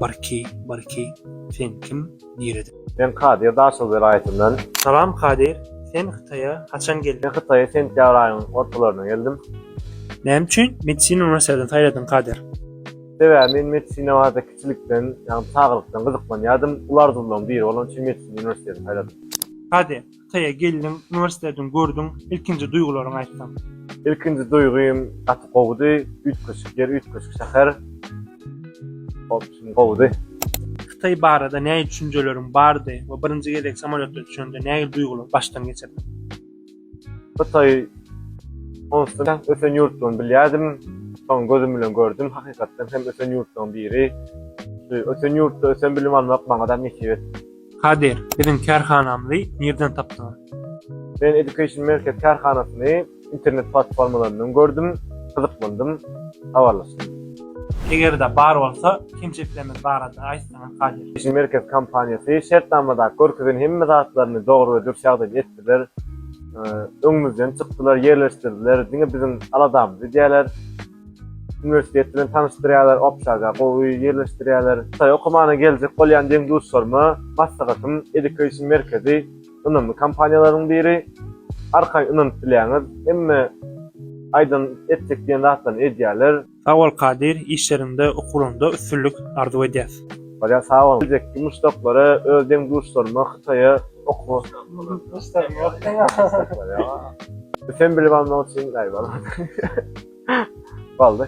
Barki, sen kim diýerdi. Ben Kadir Daşyl vilayetinden. Salam Kadir, sen Hytaýa haçan geldin? Ben Hytaýa sentýabr aýynyň ortalaryna geldim. Näme üçin medisina üniversitetinden taýladyn Kadir? Sebäbi men medisina kiçilikden, ýani taglykdan gyzykmanýardym. Ulardan biri bolan üçin medisina üniversitetini taýladym. Kadir, Hytaýa geldin, üniversiteden gördüň, ilkinji duýgularyňy aýtsaň. İlkinji duýgum gaty gowdy, üýtgeçik ýer, üýtgeçik şäher. Opsiň gowdy. Hytaý barada näme düşünjeleriň bardy we birinji gelek samolyotda düşende näme duýgular başdan geçirdi? Hytaý onsdan ösen ýurtdan bilýärdim. Soň gözüm bilen gördüm, hakykatdan hem ösen ýurtdan biri. Ösen ýurtda ösen bilim almak maňa da meşhur. Kadir, bizim karhanamly nerden tapdyň? Ben Education Merkez karhanasyny internet platformalaryndan gördüm, gyzykmandym, habarlaşdym. Eger-de bar bolsa, kimçiliklerimiz barada aýtsaň Kadir. Education Merkez kampaniýasy şertnamada görkezden hemme zatlaryny dogry we dürüst ýagdaýda etdiler. Öňümizden çykdylar, ýerleşdirdiler. Diňe bizim aladamyzy diýerler. Üniversitet bilen tanışdyrýarlar, opşaga gowy ýerleşdirýärler. Taý okumana geljek bolýan deň dostlarma maslahatym Education Merkezi ünümli kampaniýalaryň biri. Arkay ünüm bilýäňiz, emme aýdan etjek diýen zatdan edýärler. Sağ ol Kadir, işlerinde, okulunda üstünlük arzu edýäs. Barya sağ olun. Geljekki muşdoklary öz deň dostlarma Hytaýa okuw. Sen bilip almak üçin aýbal. Baldy.